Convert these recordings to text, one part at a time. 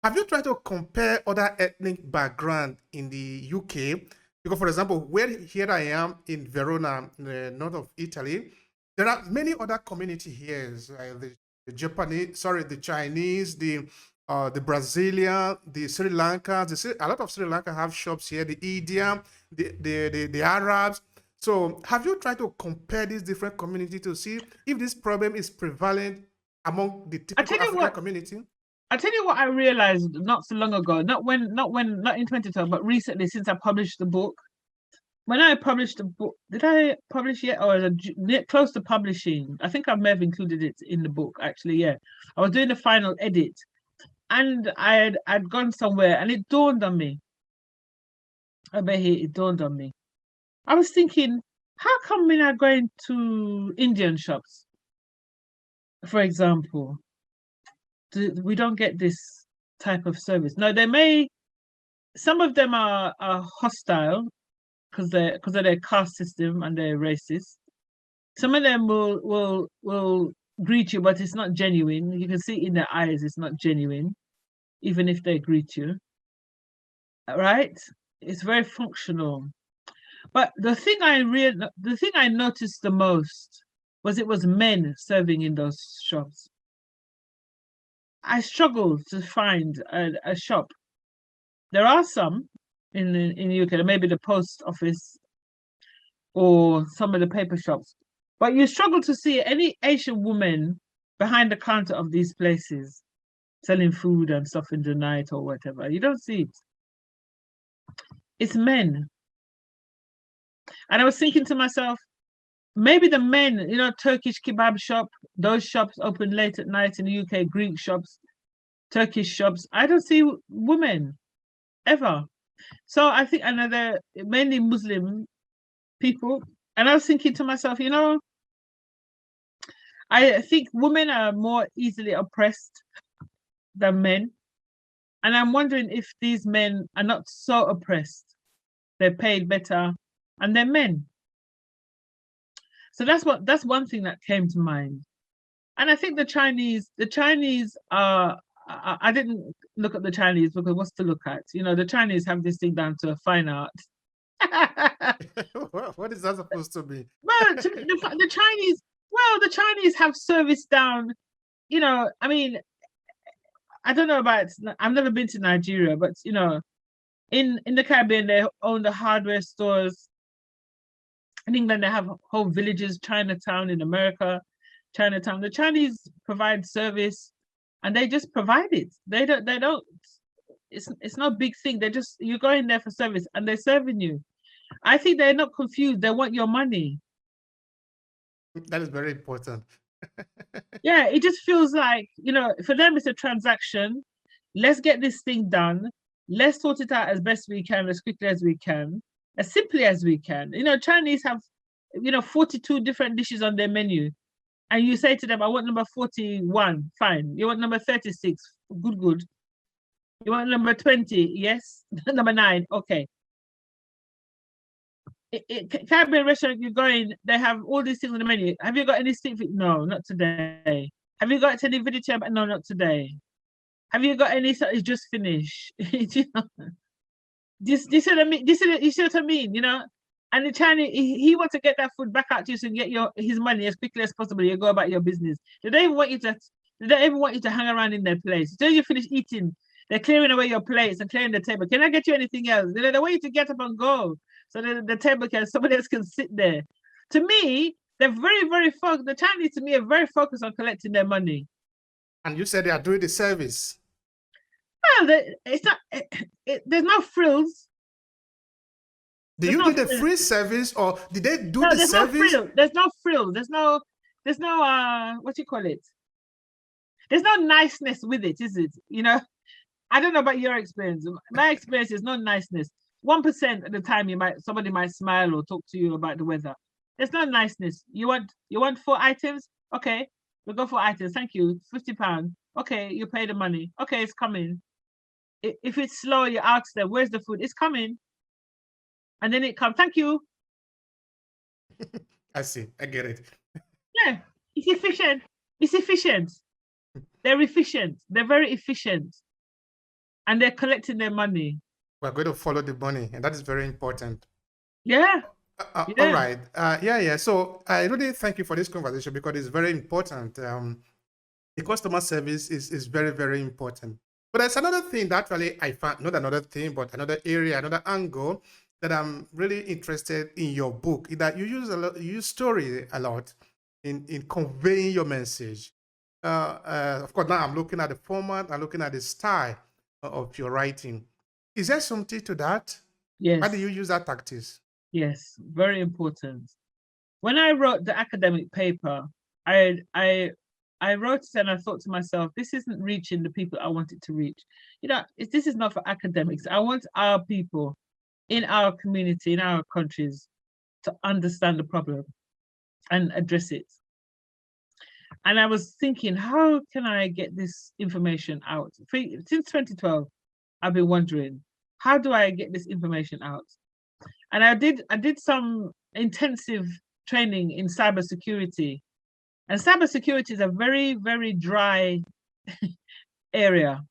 Have you tried to compare other ethnic background in the UK? Because, for example, where here I am in Verona, in the north of Italy, there are many other community here. The Japanese, sorry, the Chinese, the Brazilian, the Sri Lanka. A lot of Sri Lanka have shops here. The Indian, the Arabs. So, have you tried to compare these different communities to see if this problem is prevalent among the I typical tell you African what, community? I tell you what I realized not so long ago, not in 2012, but recently since I published the book. When I published the book, did I publish yet, or is it close to publishing? I think I may have included it in the book, actually. Yeah, I was doing the final edit, and I'd gone somewhere, and it dawned on me. It dawned on me. I was thinking, how come we're not going to Indian shops, for example? We don't get this type of service. Now, some of them are hostile because of their caste system and they're racist. Some of them will greet you, but it's not genuine. You can see in their eyes it's not genuine, even if they greet you. Right? It's very functional. But the thing I noticed the most was it was men serving in those shops. I struggled to find a shop. There are some in the UK, maybe the post office or some of the paper shops, but you struggle to see any Asian woman behind the counter of these places selling food and stuff in the night or whatever. You don't see it. It's men. And I was thinking to myself, maybe the men, Turkish kebab shop, those shops open late at night in the UK, Greek shops, Turkish shops. I don't see women ever. So I think, and they're mainly Muslim people. And I was thinking to myself, I think women are more easily oppressed than men. And I'm wondering if these men are not so oppressed. They're paid better and they're men. So that's one thing that came to mind. And I think the Chinese are I didn't look at the Chinese because what's to look at? The Chinese have this thing down to a fine art. What is that supposed to be? Well, the Chinese have service down. I mean, I don't know about. I've never been to Nigeria, but in the Caribbean, they own the hardware stores. In England, they have whole villages. Chinatown in America, Chinatown. The Chinese provide service, and they just provide it. They don't. They don't. It's not a big thing. They just you go in there for service, and they're serving you. I think they're not confused. They want your money. That is very important. Yeah, it just feels like, for them it's a transaction. Let's get this thing done. Let's sort it out as best we can, as quickly as we can, as simply as we can. Chinese have, 42 different dishes on their menu. And you say to them, I want number 41, fine. You want number 36, good. You want number 20, yes. Number 9, okay. Caribbean restaurant you go in, they have all these things on the menu. Have you got any seafood? No, not today. Have you got any vegetarian? No, not today. Have you got any? It's just finished. This see what I mean? You see what I mean? And the Chinese, he wants to get that food back out to you and get his money as quickly as possible. You go about your business. They don't even want you to hang around in their place. Until you finish eating, they're clearing away your plates and clearing the table. Can I get you anything else? They want you to get up and go. So the table somebody else can sit there. To me, they're very, very focused. The Chinese, to me, are very focused on collecting their money. And you said they are doing the service. Well, it's not. There's no frills. Do you do the free service, or did they do the there's service? There's no frill. There's no. What do you call it? There's no niceness with it, is it? I don't know about your experience. My experience is no niceness. 1% of the time somebody might smile or talk to you about the weather. There's no niceness. You want 4 items? Okay, we'll go 4 items. Thank you. £50. Okay, you pay the money. Okay, it's coming. If it's slow, you ask them, where's the food? It's coming. And then it comes. Thank you. I see. I get it. Yeah, it's efficient. It's efficient. They're efficient. They're very efficient. and they're collecting their money. We're going to follow the money, and that is very important. Yeah, All yeah, right. Yeah. So I really thank you for this conversation because it's very important. The customer service is very, very important. But there's another thing that actually I found, not another thing, but another area, another angle that I'm really interested in your book is that you use you use story a lot in conveying your message. Of course, now I'm looking at the format, I'm looking at the style of your writing. Is there something to that? Why do yes, you use that tactics? yes, very important. When I wrote the academic paper, I wrote it and I thought to myself, this isn't reaching the people I want it to reach. This is not for academics. I want our people in our community, in our countries, to understand the problem and address it. And I was thinking, how can I get this information out? Since 2012, I've been wondering, how do I get this information out? And I did some intensive training in cybersecurity. And cybersecurity is a very, very dry area,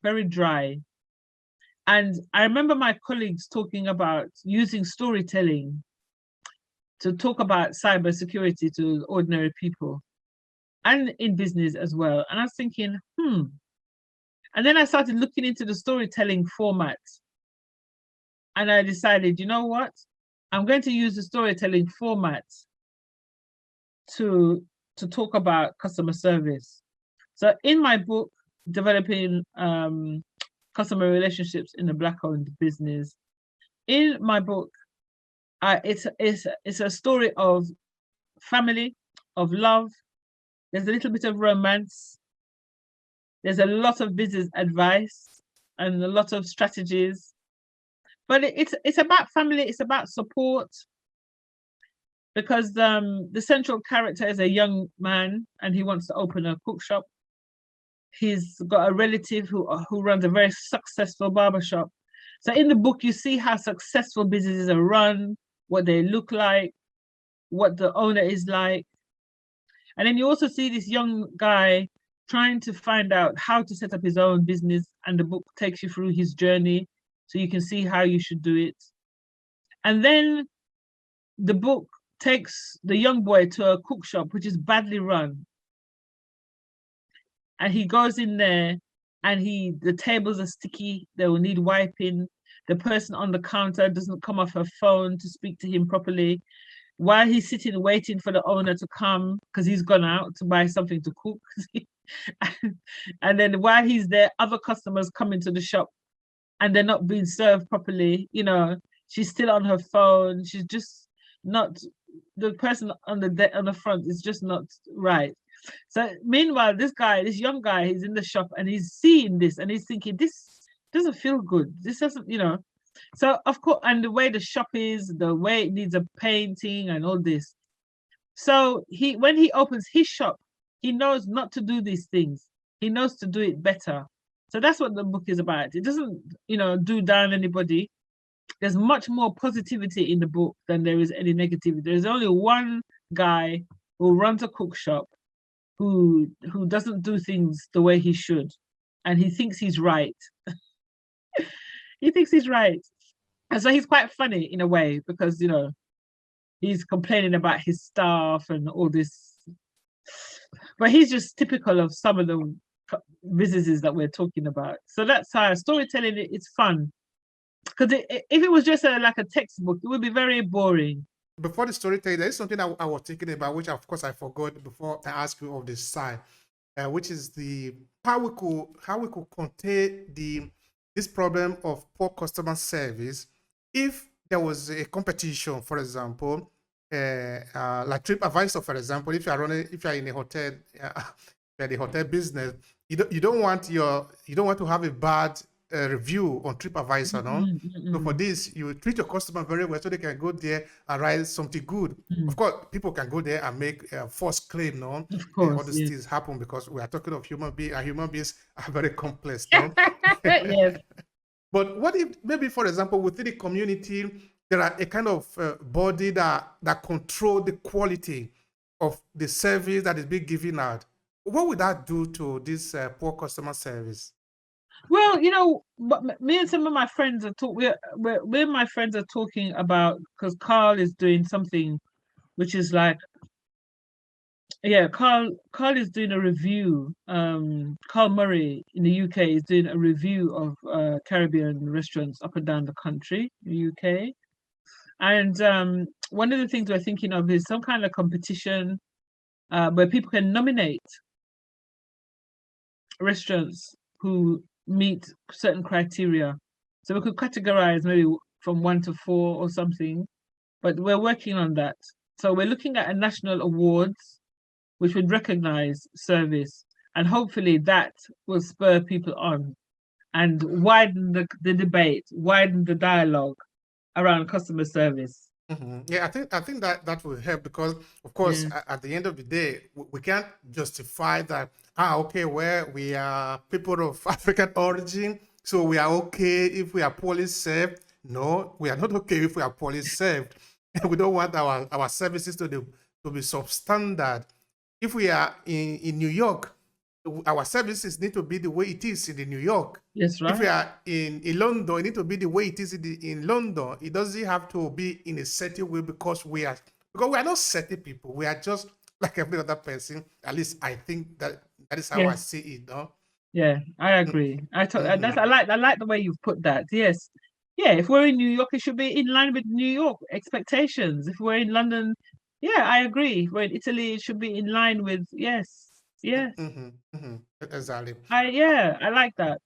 very dry. And I remember my colleagues talking about using storytelling to talk about cybersecurity to ordinary people and in business as well. And I was thinking, And then I started looking into the storytelling format. And I decided, you know what? I'm going to use the storytelling format to talk about customer service. So in my book, Developing Customer Relationships in the Black-owned Business, in my book, it's a story of family, of love. There's a little bit of romance. There's a lot of business advice and a lot of strategies. But it's about family, it's about support. Because the central character is a young man and he wants to open a cook shop. He's got a relative who runs a very successful barbershop. So in the book, you see how successful businesses are run, what they look like, what the owner is like. And then you also see this young guy trying to find out how to set up his own business. And the book takes you through his journey so you can see how you should do it. And then the book takes the young boy to a cook shop, which is badly run. And he goes in there and the tables are sticky, they will need wiping. The person on the counter doesn't come off her phone to speak to him properly. While he's sitting waiting for the owner to come, because he's gone out to buy something to cook. And then while he's there, other customers come into the shop and they're not being served properly. She's still on her phone. She's just not, the person on the front is just not right. So meanwhile, this young guy, he's in the shop and he's seeing this and he's thinking, this doesn't feel good. This doesn't, So of course, and the way the shop is, the way it needs a painting and all this. So when he opens his shop, he knows not to do these things. He knows to do it better. So that's what the book is about. It doesn't, do down anybody. There's much more positivity in the book than there is any negativity. There's only one guy who runs a cook shop who doesn't do things the way he should. And he thinks he's right. He thinks he's right. And so he's quite funny in a way because, he's complaining about his staff and all this. But he's just typical of some of the businesses that we're talking about. So that's how storytelling, it's fun. Because if it was just like a textbook, it would be very boring. Before the storytelling, there is something I was thinking about, which of course I forgot before I asked you of this side, which is how we could contain this problem of poor customer service if there was a competition, for example, like TripAdvisor, for example, if you're in a hotel, the hotel business, you don't want to have a bad review on TripAdvisor, no? So for this, you treat your customer very well so they can go there and write something good. Of course, people can go there and make false claim, no? Of course, all these yes. things happen because we are talking of human beings, and human beings are very complex, no? Yes. But what if maybe, for example, within the community, there are a kind of body that control the quality of the service that is being given out? What would that do to this poor customer service? Well, me and some of my friends are me and my friends are talking about, because Carl is doing something which is like, yeah, Carl is doing a review. Carl Murray in the UK is doing a review of Caribbean restaurants up and down the country, the UK. And one of the things we're thinking of is some kind of competition where people can nominate restaurants who meet certain criteria. So we could categorize maybe from 1 to 4 or something, but we're working on that. So we're looking at a national awards which would recognize service, and hopefully that will spur people on and widen the debate, widen the dialogue around customer service. Yeah, I think that that will help because, of course, Yeah. at the end of the day, we can't justify that. Okay, well, we are people of African origin, so we are okay if we are poorly served. No, we are not okay if we are poorly served. We don't want our services to be substandard. If we are in New York, our services need to be the way it is in the New York. Yes, If we right. are in London, it need to be the way it is in London. It doesn't have to be in a certain way because we are not certain people. We are just like every other person. At least I think that is how I Yes. see it. No? Yeah, I agree. Mm-hmm. I like the way you've put that. Yes. Yeah, if we're in New York, it should be in line with New York expectations. If we're in London, yeah, I agree. If we're in Italy, it should be in line with, yes. Yes. Mm-hmm. Mm-hmm. Exactly. I like that.